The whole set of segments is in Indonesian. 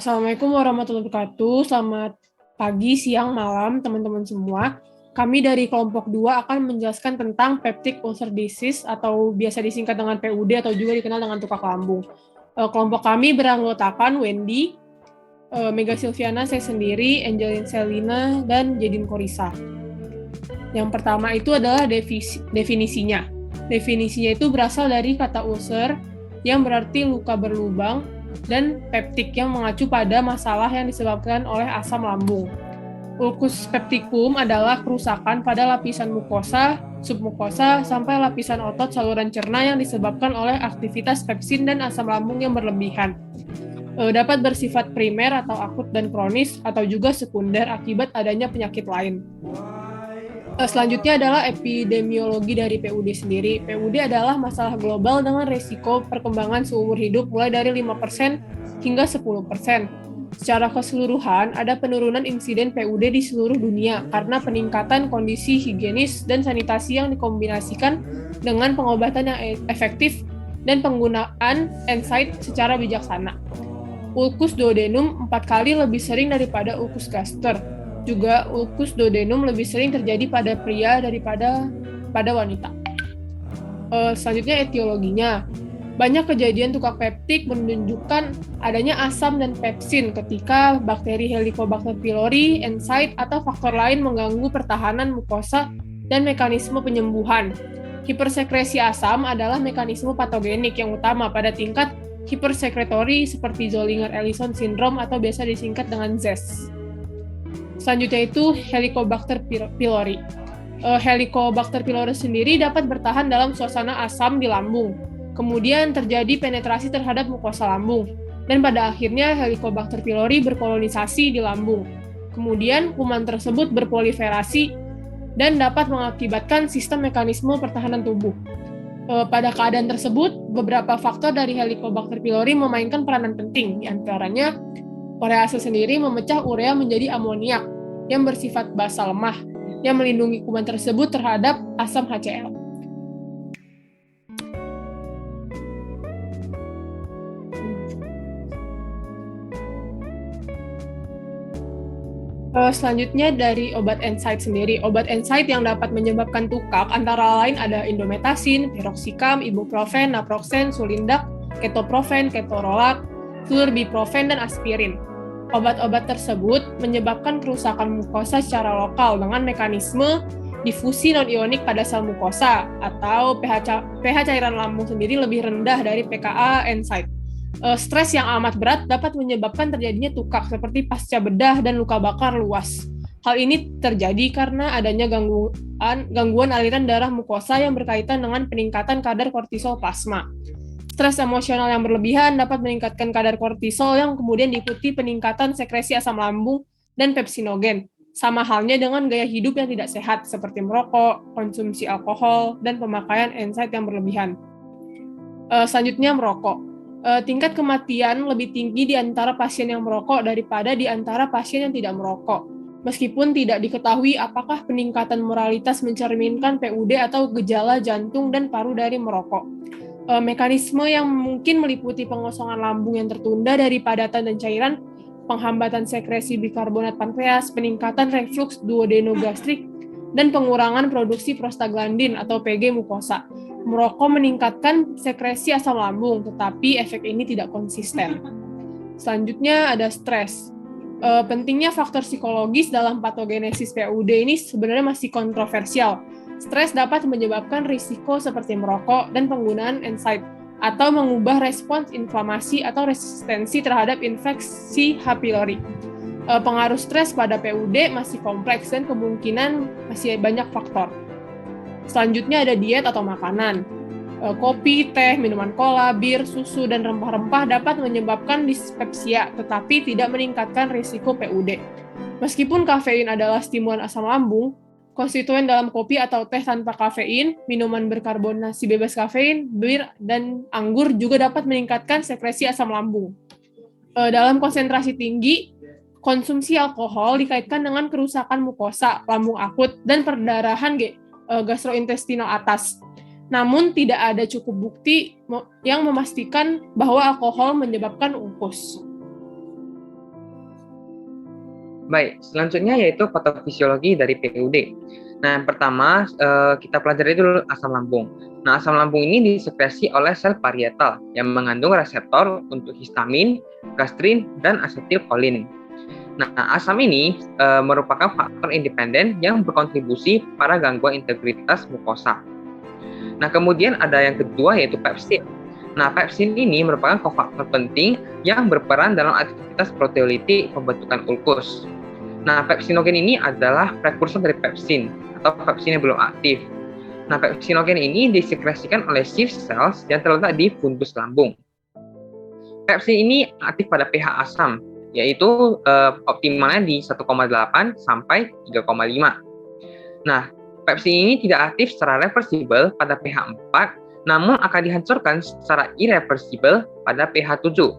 Assalamualaikum warahmatullahi wabarakatuh. Selamat pagi, siang, malam, teman-teman semua. Kami dari kelompok 2 akan menjelaskan tentang peptic ulcer disease atau biasa disingkat dengan PUD atau juga dikenal dengan tukak lambung. Kelompok kami beranggotakan Wendy, Mega Silviana, saya sendiri, Angelin Selina, dan Jedin Korisa. Yang pertama itu adalah definisinya. Definisinya itu berasal dari kata ulcer yang berarti luka berlubang dan peptik yang mengacu pada masalah yang disebabkan oleh asam lambung. Ulcus pepticum adalah kerusakan pada lapisan mukosa, submukosa, sampai lapisan otot saluran cerna yang disebabkan oleh aktivitas pepsin dan asam lambung yang berlebihan. Dapat bersifat primer atau akut dan kronis, atau juga sekunder akibat adanya penyakit lain. Selanjutnya adalah epidemiologi dari PUD sendiri. PUD adalah masalah global dengan risiko perkembangan seumur hidup mulai dari 5% hingga 10%. Secara keseluruhan, ada penurunan insiden PUD di seluruh dunia karena peningkatan kondisi higienis dan sanitasi yang dikombinasikan dengan pengobatan yang efektif dan penggunaan NSAID secara bijaksana. Ulcus duodenum 4 kali lebih sering daripada ulcus gaster. Juga ulcus duodenum lebih sering terjadi pada pria daripada pada wanita. Selanjutnya etiologinya. Banyak kejadian tukak peptik menunjukkan adanya asam dan pepsin ketika bakteri Helicobacter pylori, NSAID, atau faktor lain mengganggu pertahanan mukosa dan mekanisme penyembuhan. Hipersekresi asam adalah mekanisme patogenik yang utama pada tingkat hipersekretori seperti Zollinger-Ellison syndrome atau biasa disingkat dengan ZES. Selanjutnya itu Helicobacter pylori. Helicobacter pylori sendiri dapat bertahan dalam suasana asam di lambung. Kemudian terjadi penetrasi terhadap mukosa lambung. Dan pada akhirnya Helicobacter pylori berkolonisasi di lambung. Kemudian kuman tersebut berproliferasi dan dapat mengakibatkan sistem mekanisme pertahanan tubuh. Pada keadaan tersebut, beberapa faktor dari Helicobacter pylori memainkan peranan penting, di antaranya urease sendiri memecah urea menjadi amoniak yang bersifat basa lemah yang melindungi kuman tersebut terhadap asam HCl. Selanjutnya dari obat NSAID sendiri. Obat NSAID yang dapat menyebabkan tukak antara lain ada indometasin, piroxicam, ibuprofen, naproxen, sulindac, ketoprofen, ketorolac, flurbiprofen, dan aspirin. Obat-obat tersebut menyebabkan kerusakan mukosa secara lokal dengan mekanisme difusi non-ionik pada sel mukosa atau pH cairan lambung sendiri lebih rendah dari pKa NSAID. Stres yang amat berat dapat menyebabkan terjadinya tukak seperti pasca bedah dan luka bakar luas. Hal ini terjadi karena adanya gangguan aliran darah mukosa yang berkaitan dengan peningkatan kadar kortisol plasma. Stres emosional yang berlebihan dapat meningkatkan kadar kortisol yang kemudian diikuti peningkatan sekresi asam lambung dan pepsinogen. Sama halnya dengan gaya hidup yang tidak sehat seperti merokok, konsumsi alkohol, dan pemakaian NSAID yang berlebihan. Selanjutnya merokok. Tingkat kematian lebih tinggi di antara pasien yang merokok daripada di antara pasien yang tidak merokok. Meskipun tidak diketahui apakah peningkatan moralitas mencerminkan PUD atau gejala jantung dan paru dari merokok. Mekanisme yang mungkin meliputi pengosongan lambung yang tertunda dari padatan dan cairan, penghambatan sekresi bikarbonat pankreas, peningkatan refluks duodenogastrik, dan pengurangan produksi prostaglandin atau PG mukosa. Merokok meningkatkan sekresi asam lambung, tetapi efek ini tidak konsisten. Selanjutnya ada stres. Pentingnya faktor psikologis dalam patogenesis PUD ini sebenarnya masih kontroversial. Stres dapat menyebabkan risiko seperti merokok dan penggunaan NSAID, atau mengubah respons inflamasi atau resistensi terhadap infeksi H. pylori. Pengaruh stres pada PUD masih kompleks dan kemungkinan masih banyak faktor. Selanjutnya ada diet atau makanan. Kopi, teh, minuman kola, bir, susu, dan rempah-rempah dapat menyebabkan dispepsia, tetapi tidak meningkatkan risiko PUD. Meskipun kafein adalah stimulan asam lambung, konstituen dalam kopi atau teh tanpa kafein, minuman berkarbonasi bebas kafein, bir, dan anggur juga dapat meningkatkan sekresi asam lambung. Dalam konsentrasi tinggi, konsumsi alkohol dikaitkan dengan kerusakan mukosa, lambung akut, dan perdarahan gastrointestinal atas. Namun tidak ada cukup bukti yang memastikan bahwa alkohol menyebabkan ulkus. Baik, selanjutnya yaitu patofisiologi dari PUD. Nah, yang pertama kita pelajari dulu asam lambung. Nah, asam lambung ini disekresi oleh sel parietal yang mengandung reseptor untuk histamin, gastrin, dan asetilkolin. Nah, asam ini merupakan faktor independen yang berkontribusi pada gangguan integritas mukosa. Nah, kemudian ada yang kedua yaitu pepsin. Nah, pepsin ini merupakan kofaktor penting yang berperan dalam aktivitas proteolitik pembentukan ulkus. Nah, pepsinogen ini adalah prekursor dari pepsin atau pepsin yang belum aktif. Nah, pepsinogen ini disekresikan oleh Schiff cells yang terletak di fundus lambung. Pepsin ini aktif pada pH asam, yaitu optimalnya di 1,8 sampai 3,5. Nah, pepsin ini tidak aktif secara reversibel pada pH 4, namun akan dihancurkan secara irreversibel pada pH 7.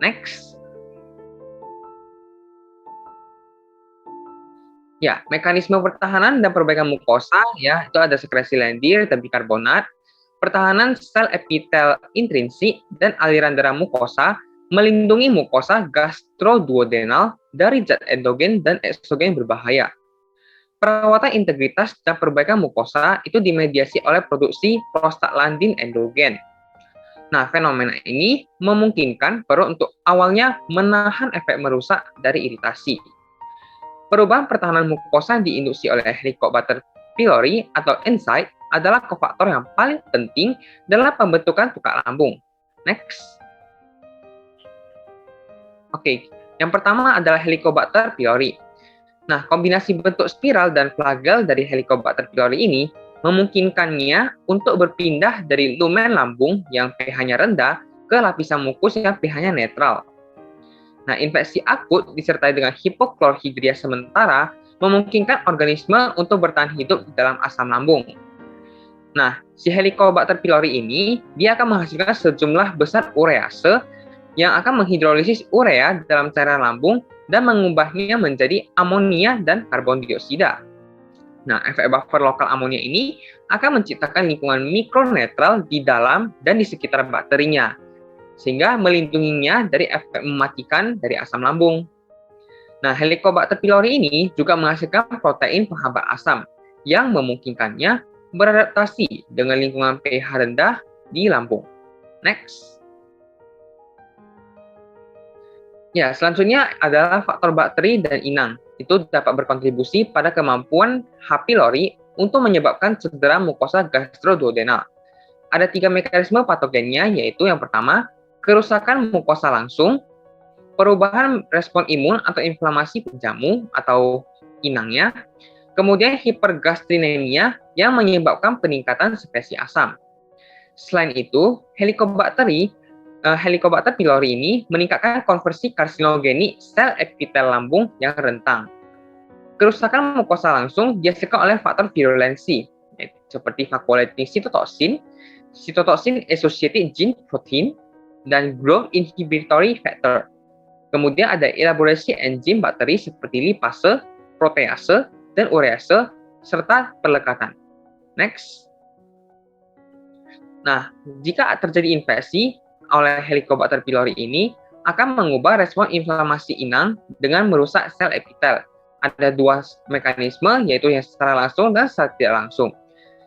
Next. Ya, mekanisme pertahanan dan perbaikan mukosa ya, itu ada sekresi lendir dan bikarbonat, pertahanan sel epitel intrinsik dan aliran darah mukosa melindungi mukosa gastroduodenal dari zat endogen dan eksogen berbahaya. Perawatan integritas dan perbaikan mukosa itu dimediasi oleh produksi prostaglandin endogen. Nah, fenomena ini memungkinkan perut untuk awalnya menahan efek merusak dari iritasi. Perubahan pertahanan mukosa yang diinduksi oleh Helicobacter pylori atau ENSAID adalah kofaktor yang paling penting dalam pembentukan tukak lambung. Next. Oke, yang pertama adalah Helicobacter pylori. Nah, kombinasi bentuk spiral dan flagel dari Helicobacter pylori ini memungkinkannya untuk berpindah dari lumen lambung yang pH-nya rendah ke lapisan mukus yang pH-nya netral. Nah, infeksi akut disertai dengan hipoklorhidria sementara memungkinkan organisme untuk bertahan hidup dalam asam lambung. Nah, si Helicobacter pylori ini dia akan menghasilkan sejumlah besar urease yang akan menghidrolisis urea dalam cairan lambung dan mengubahnya menjadi amonia dan karbon dioksida. Nah, efek buffer lokal amonia ini akan menciptakan lingkungan mikronetral di dalam dan di sekitar bakterinya, sehingga melindunginya dari efek mematikan dari asam lambung. Nah, Helicobacter pylori ini juga menghasilkan protein penghambat asam yang memungkinkannya beradaptasi dengan lingkungan pH rendah di lambung. Next. Ya, selanjutnya adalah faktor bakteri dan inang. Itu dapat berkontribusi pada kemampuan H. pylori untuk menyebabkan cedera mukosa gastroduodenal. Ada 3 mekanisme patogennya, yaitu yang pertama, kerusakan mukosa langsung, perubahan respon imun atau inflamasi penjamu atau inangnya, kemudian hipergastrinemia yang menyebabkan peningkatan sekresi asam. Selain itu, Helicobacter pylori ini meningkatkan konversi karsinogenik sel epitel lambung yang rentang. Kerusakan mukosa langsung dihasilkan oleh faktor virulensi, seperti vakuolating cytotoxin associated gene protein, dan growth inhibitory factor. Kemudian ada elaborasi enzim bakteri seperti lipase, protease, dan urease, serta pelekatan. Next. Nah, jika terjadi infeksi oleh Helicobacter pylori ini, akan mengubah respon inflamasi inang dengan merusak sel epitel. Ada 2 mekanisme, yaitu yang secara langsung dan secara tidak langsung.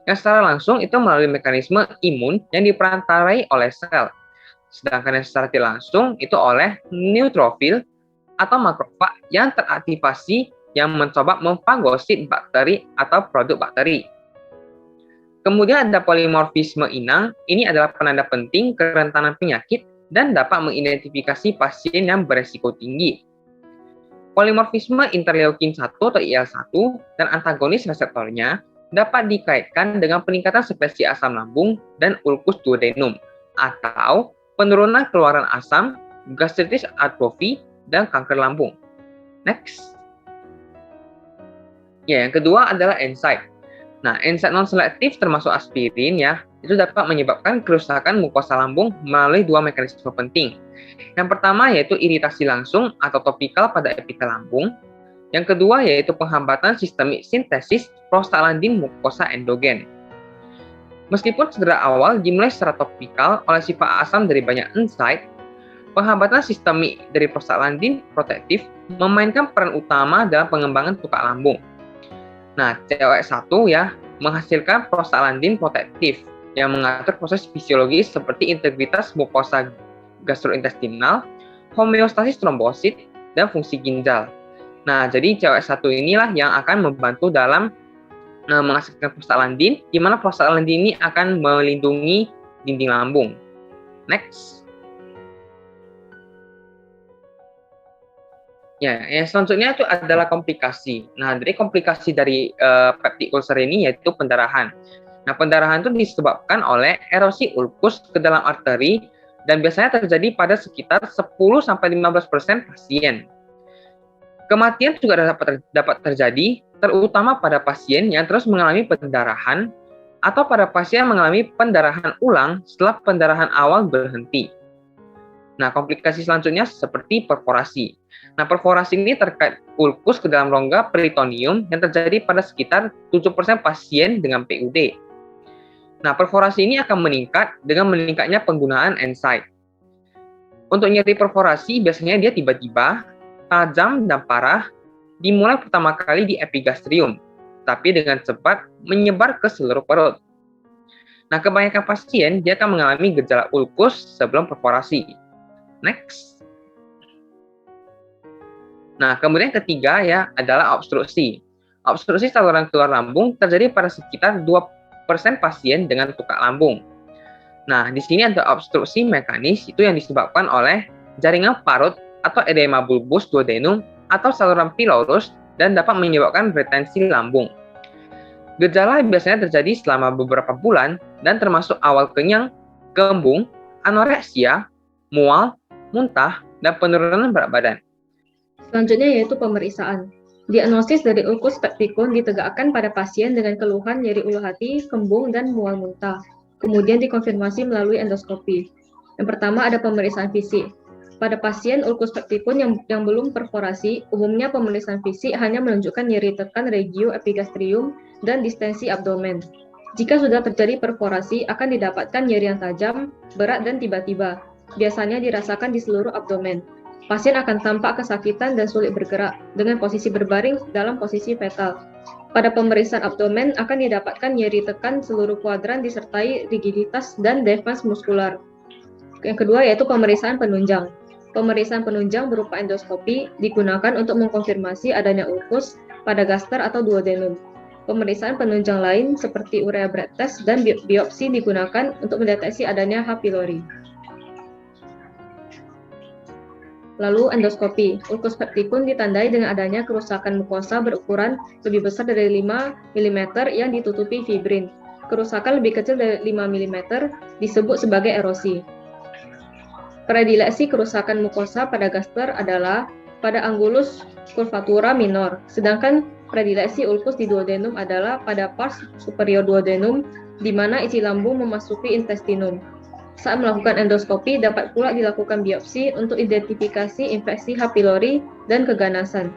Yang secara langsung itu melalui mekanisme imun yang diperantarai oleh sel. Sedangkan yang secara tidak langsung itu oleh neutrofil atau makrofag yang teraktivasi yang mencoba memfagosit bakteri atau produk bakteri. Kemudian ada polimorfisme inang, ini adalah penanda penting kerentanan penyakit dan dapat mengidentifikasi pasien yang beresiko tinggi. Polimorfisme interleukin 1 atau IL-1 dan antagonis reseptornya dapat dikaitkan dengan peningkatan sekresi asam lambung dan ulkus duodenum, atau penurunan keluaran asam, gastritis atrofi, dan kanker lambung. Next. Ya, yang kedua adalah NSAID. Nah, NSAID non-selektif termasuk aspirin ya, itu dapat menyebabkan kerusakan mukosa lambung melalui 2 mekanisme penting. Yang pertama yaitu iritasi langsung atau topikal pada epitel lambung. Yang kedua yaitu penghambatan sistemik sintesis prostaglandin mukosa endogen. Meskipun cedera awal dimulai secara topikal oleh sifat asam dari banyak NSAID, Penghambatan sistemik dari prostaglandin protektif memainkan peran utama dalam pengembangan tukak lambung. Nah, COX-1 ya menghasilkan prostaglandin protektif yang mengatur proses fisiologis seperti integritas mukosa gastrointestinal, homeostasis trombosit, dan fungsi ginjal. Nah, jadi COX-1 inilah yang akan membantu dalam menghasilkan prostaglandin, di mana prostaglandin ini akan melindungi dinding lambung. Next. Ya, yang selanjutnya itu adalah komplikasi. Nah, dari komplikasi dari peptic ulcer ini yaitu pendarahan. Nah, pendarahan itu disebabkan oleh erosi ulkus ke dalam arteri dan biasanya terjadi pada sekitar 10-15% pasien. Kematian juga dapat terjadi, terutama pada pasien yang terus mengalami pendarahan atau pada pasien yang mengalami pendarahan ulang setelah pendarahan awal berhenti. Nah, komplikasi selanjutnya seperti perforasi. Nah, perforasi ini terkait ulkus ke dalam rongga peritoneum yang terjadi pada sekitar 7% pasien dengan PUD. Nah, perforasi ini akan meningkat dengan meningkatnya penggunaan NSAID. Untuk nyeri perforasi, biasanya dia tiba-tiba, tajam dan parah, dimulai pertama kali di epigastrium, tapi dengan cepat menyebar ke seluruh perut. Nah, kebanyakan pasien dia akan mengalami gejala ulkus sebelum perforasi. Next. Nah, kemudian ketiga ya adalah obstruksi. Obstruksi saluran keluar lambung terjadi pada sekitar 2% pasien dengan tukak lambung. Nah, di sini ada obstruksi mekanis itu yang disebabkan oleh jaringan parut atau edema bulbus duodenum atau saluran pylorus dan dapat menyebabkan retensi lambung. Gejala biasanya terjadi selama beberapa bulan dan termasuk awal kenyang, kembung, anoreksia, mual, muntah, dan penurunan berat badan. Selanjutnya yaitu pemeriksaan. Diagnosis dari ulkus pepticum ditegakkan pada pasien dengan keluhan nyeri ulu hati, kembung, dan mual muntah. Kemudian dikonfirmasi melalui endoskopi. Yang pertama ada pemeriksaan fisik. Pada pasien ulkus pepticum yang belum perforasi, umumnya pemeriksaan fisik hanya menunjukkan nyeri tekan regio epigastrium dan distensi abdomen. Jika sudah terjadi perforasi, akan didapatkan nyeri yang tajam, berat, dan tiba-tiba. Biasanya dirasakan di seluruh abdomen. Pasien akan tampak kesakitan dan sulit bergerak dengan posisi berbaring dalam posisi fetal. Pada pemeriksaan abdomen akan didapatkan nyeri tekan seluruh kuadran disertai rigiditas dan defense muskular. Yang kedua yaitu pemeriksaan penunjang. Pemeriksaan penunjang berupa endoskopi digunakan untuk mengkonfirmasi adanya ulkus pada gaster atau duodenum. Pemeriksaan penunjang lain seperti urea breath test dan biopsi digunakan untuk mendeteksi adanya H. pylori. Lalu endoskopi. Ulkus pepticum ditandai dengan adanya kerusakan mukosa berukuran lebih besar dari 5 mm yang ditutupi fibrin. Kerusakan lebih kecil dari 5 mm disebut sebagai erosi. Predileksi kerusakan mukosa pada gaster adalah pada angulus curvatura minor, sedangkan predileksi ulkus di duodenum adalah pada pars superior duodenum, di mana isi lambung memasuki intestinum. Saat melakukan endoskopi, dapat pula dilakukan biopsi untuk identifikasi infeksi H. pylori dan keganasan.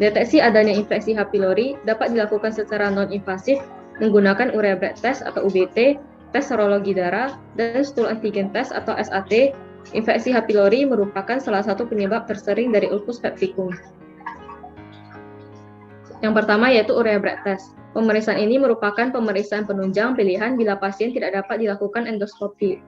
Deteksi adanya infeksi H. pylori dapat dilakukan secara non-invasif menggunakan urea breath test atau UBT, tes serologi darah, dan stool antigen test atau SAT. Infeksi H. pylori merupakan salah satu penyebab tersering dari ulkus pepticum. Yang pertama yaitu urea breath test. Pemeriksaan ini merupakan pemeriksaan penunjang pilihan bila pasien tidak dapat dilakukan endoskopi.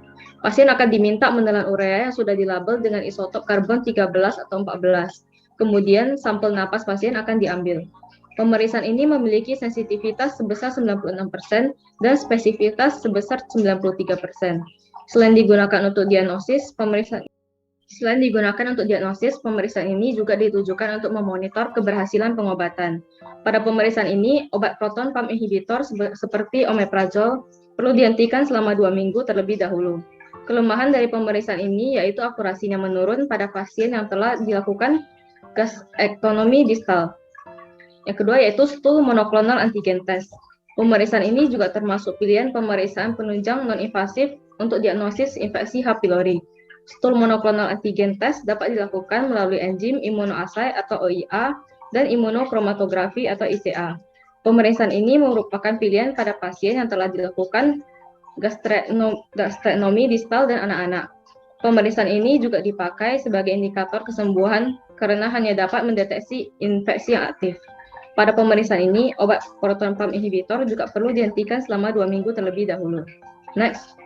Pasien akan diminta menelan urea yang sudah dilabel dengan isotop karbon 13 atau 14. Kemudian sampel napas pasien akan diambil. Pemeriksaan ini memiliki sensitivitas sebesar 96% dan spesifitas sebesar 93%. Selain digunakan untuk diagnosis, pemeriksaan ini juga ditujukan untuk memonitor keberhasilan pengobatan. Pada pemeriksaan ini, obat proton pump inhibitor seperti omeprazol perlu dihentikan selama 2 minggu terlebih dahulu. Kelemahan dari pemeriksaan ini yaitu akurasinya menurun pada pasien yang telah dilakukan gastrectomy distal. Yang kedua yaitu stool monoklonal antigen test. Pemeriksaan ini juga termasuk pilihan pemeriksaan penunjang non-invasif untuk diagnosis infeksi H. pylori. Stool monoklonal antigen test dapat dilakukan melalui enzim immunoassay atau OIA dan imunokromatografi atau ICA. Pemeriksaan ini merupakan pilihan pada pasien yang telah dilakukan gastrectomy distal dan anak-anak. Pemeriksaan ini juga dipakai sebagai indikator kesembuhan karena hanya dapat mendeteksi infeksi yang aktif. Pada pemeriksaan ini, obat proton pump inhibitor juga perlu dihentikan selama 2 minggu terlebih dahulu. Next.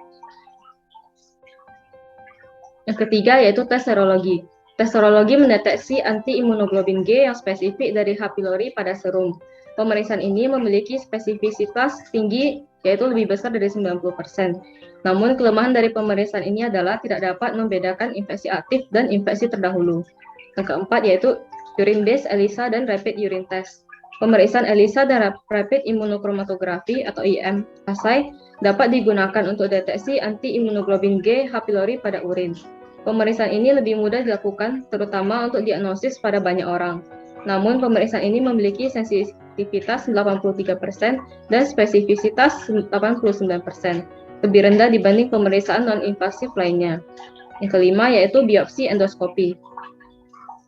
Yang ketiga yaitu tes serologi. Tes serologi mendeteksi anti-imunoglobulin G yang spesifik dari H. pylori pada serum. Pemeriksaan ini memiliki spesifisitas tinggi, yaitu lebih besar dari 90%. Namun, kelemahan dari pemeriksaan ini adalah tidak dapat membedakan infeksi aktif dan infeksi terdahulu. Yang keempat yaitu urine-based ELISA dan rapid urine test. Pemeriksaan ELISA dan rapid immunochromatografi atau IM assay dapat digunakan untuk deteksi anti-imunoglobulin G H. pylori pada urin. Pemeriksaan ini lebih mudah dilakukan, terutama untuk diagnosis pada banyak orang. Namun, pemeriksaan ini memiliki sensitivitas 83% dan spesifisitas 89%, lebih rendah dibanding pemeriksaan non-invasif lainnya. Yang kelima yaitu biopsi endoskopi.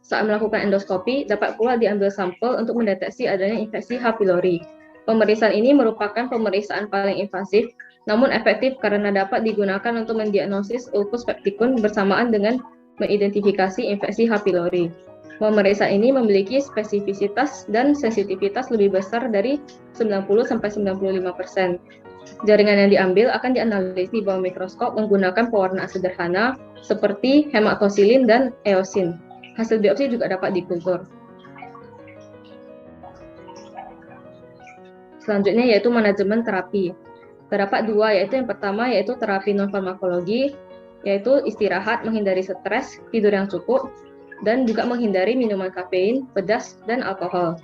Saat melakukan endoskopi, dapat pula diambil sampel untuk mendeteksi adanya infeksi H. pylori. Pemeriksaan ini merupakan pemeriksaan paling invasif, namun efektif karena dapat digunakan untuk mendiagnosis ulcus pepticum bersamaan dengan mengidentifikasi infeksi H. pylori. Pemeriksaan ini memiliki spesifisitas dan sensitivitas lebih besar dari 90-95%. Jaringan yang diambil akan dianalisis di bawah mikroskop menggunakan pewarnaan sederhana seperti hematosilin dan eosin. Hasil biopsi juga dapat dikultur. Selanjutnya yaitu manajemen terapi. Terdapat dua, yaitu yang pertama yaitu terapi non-farmakologi, yaitu istirahat, menghindari stres, tidur yang cukup, dan juga menghindari minuman kafein, pedas, dan alkohol.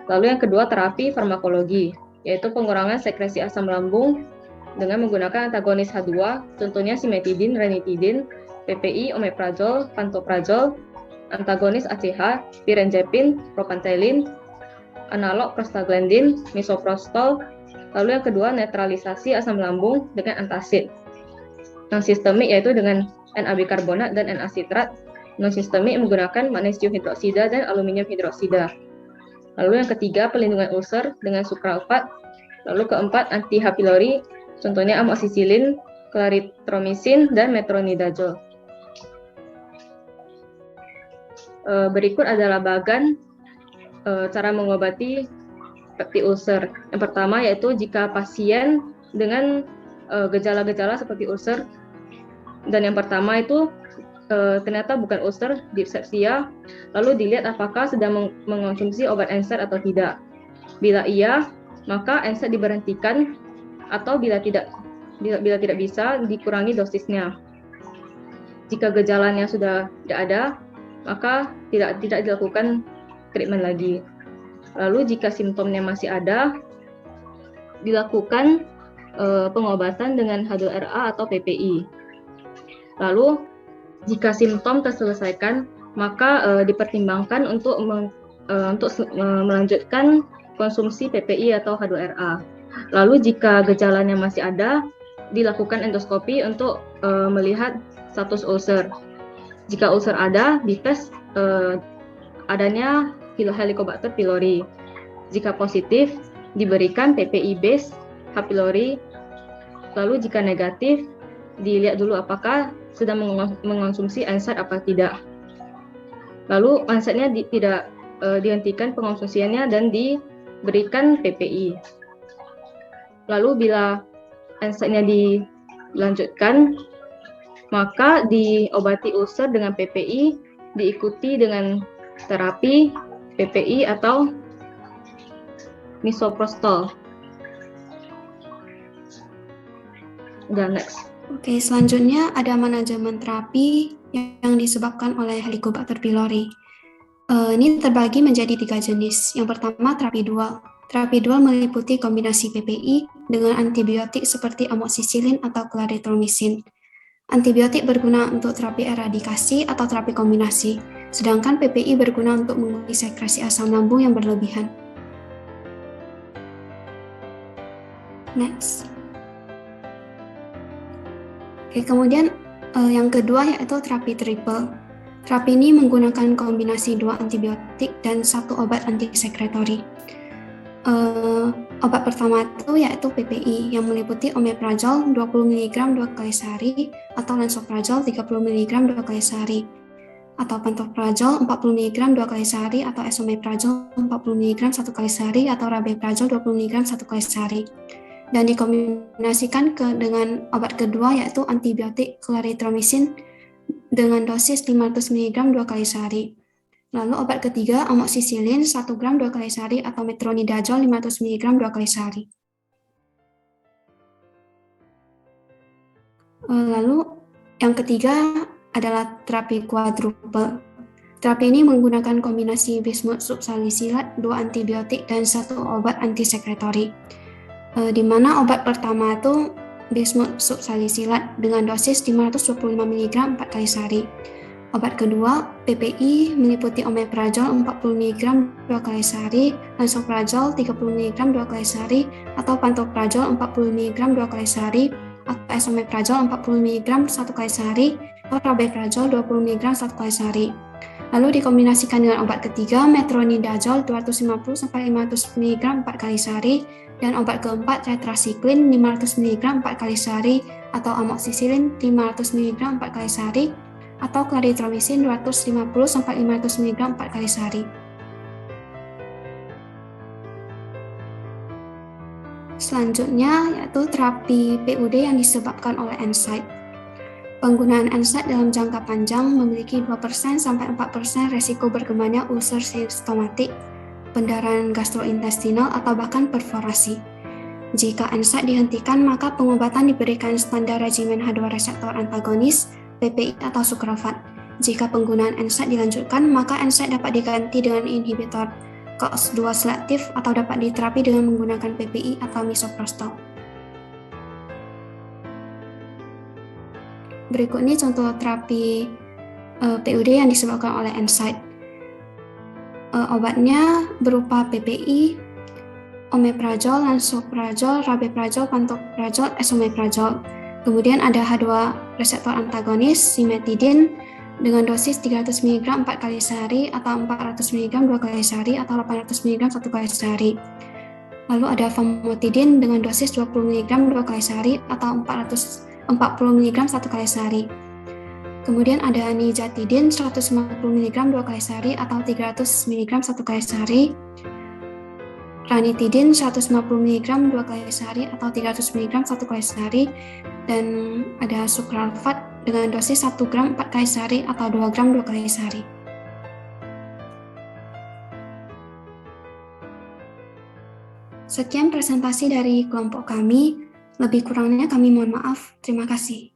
Lalu yang kedua terapi farmakologi, yaitu pengurangan sekresi asam lambung dengan menggunakan antagonis H2, contohnya simetidin, ranitidin, PPI, omeprazol, pantoprazol, antagonis ACH, pirenjepin, propantelin, analog prostaglandin, misoprostol. Lalu yang kedua netralisasi asam lambung dengan antacid. Yang sistemik yaitu dengan NA-bikarbonat dan NA-sitrat. Non sistemik menggunakan magnesium hidroksida dan aluminium hidroksida. Lalu yang ketiga pelindungan ulcer dengan supraopat. Lalu keempat anti H. pylori, contohnya amoxicillin, clarithromycin, dan metronidazole. Berikut adalah bagan cara mengobati peptic ulcer. Yang pertama yaitu jika pasien dengan gejala-gejala seperti ulcer, dan yang pertama itu ternyata bukan ulcer, dispepsia, lalu dilihat apakah sedang mengonsumsi obat NSAID atau tidak. Bila iya, maka NSAID diberhentikan, atau bila tidak bisa, dikurangi dosisnya. Jika gejalanya sudah tidak ada, maka tidak dilakukan treatment lagi. Lalu jika simptomnya masih ada, dilakukan pengobatan dengan H2RA atau PPI. Lalu jika simptom terselesaikan, maka dipertimbangkan untuk melanjutkan konsumsi PPI atau H2RA. Lalu jika gejalanya masih ada, dilakukan endoskopi untuk melihat status ulcer. Jika ulcer ada, dites adanya Helicobacter pylori. Jika positif, diberikan PPI base H. pylori. Lalu jika negatif, dilihat dulu apakah sedang mengonsumsi NSAID apa tidak. Lalu NSAID-nya tidak dihentikan pengonsumsiannya dan diberikan PPI. Lalu bila NSAID-nya dilanjutkan, maka diobati ulcer dengan PPI, diikuti dengan terapi PPI atau misoprostol. Dan next. Oke, selanjutnya ada manajemen terapi yang disebabkan oleh Helicobacter pylori. Ini terbagi menjadi 3 jenis. Yang pertama, terapi dual. Terapi dual meliputi kombinasi PPI dengan antibiotik seperti amoxicillin atau clarithromycin. Antibiotik berguna untuk terapi eradikasi atau terapi kombinasi, sedangkan PPI berguna untuk mengurangi sekresi asam lambung yang berlebihan. Next. Oke, kemudian yang kedua yaitu terapi triple. Terapi ini menggunakan kombinasi 2 antibiotik dan 1 obat antisekretori. Obat pertama itu yaitu PPI yang meliputi omeprazol 20 mg 2 kali sehari atau lansoprazol 30 mg 2 kali sehari atau pantoprazol 40 mg 2 kali sehari atau esomeprazol 40 mg 1 kali sehari atau rabeprazol 20 mg 1 kali sehari. Dan dikombinasikan dengan obat kedua yaitu antibiotik clarithromycin dengan dosis 500 mg 2 kali sehari. Lalu obat ketiga amoxicillin 1 gram 2 kali sehari atau metronidazole 500 mg 2 kali sehari. Lalu yang ketiga adalah terapi quadruple. Terapi ini menggunakan kombinasi bismut subsalisilat, 2 antibiotik dan 1 obat antisekretori. Di mana obat pertama itu bismut subsalisilat dengan dosis 525 mg 4 kali sehari. Obat kedua, PPI, meliputi omeprazol 40 mg 2 kali sehari, lansoprazol 30 mg 2 kali sehari, atau pantoprazol 40 mg 2 kali sehari, atau esomeprazol 40 mg 1 kali sehari, atau rabeprazol 20 mg 1 kali sehari. Lalu dikombinasikan dengan obat ketiga, metronidazole 250-500 mg 4 kali sehari, dan obat keempat, tetrasiklin 500 mg 4 kali sehari, atau amoxicillin 500 mg 4 kali sehari, atau clarithromycin 250-500 mg 4 kali sehari. Selanjutnya yaitu terapi PUD yang disebabkan oleh NSAID. Penggunaan NSAID dalam jangka panjang memiliki 2%-4% resiko berkembangnya ulcer sistematik, pendarahan gastrointestinal atau bahkan perforasi. Jika NSAID dihentikan, maka pengobatan diberikan standar regimen H2 reseptor antagonis, PPI atau sukralfat. Jika penggunaan NSAID dilanjutkan, maka NSAID dapat diganti dengan inhibitor COX-2 selektif atau dapat diterapi dengan menggunakan PPI atau misoprostol. Berikut ini contoh terapi PUD yang disebabkan oleh NSAID. Obatnya berupa PPI, omeprazol, lansoprazol, rabeprazol, pantoprazol, esomeprazol. Kemudian ada H2 reseptor antagonis, cimetidine, dengan dosis 300 mg 4 kali sehari atau 400 mg 2 kali sehari atau 800 mg 1 kali sehari. Lalu ada famotidine dengan dosis 20 mg 2 kali sehari atau 440 mg 1 kali sehari. Kemudian ada nizatidine 150 mg 2 kali sehari atau 300 mg 1 kali sehari. Ranitidine 150 mg 2 kali sehari atau 300 mg 1 kali sehari, dan ada sukralfat dengan dosis 1 gram 4 kali sehari atau 2 gram 2 kali sehari. Sekian presentasi dari kelompok kami, lebih kurangnya kami mohon maaf. Terima kasih.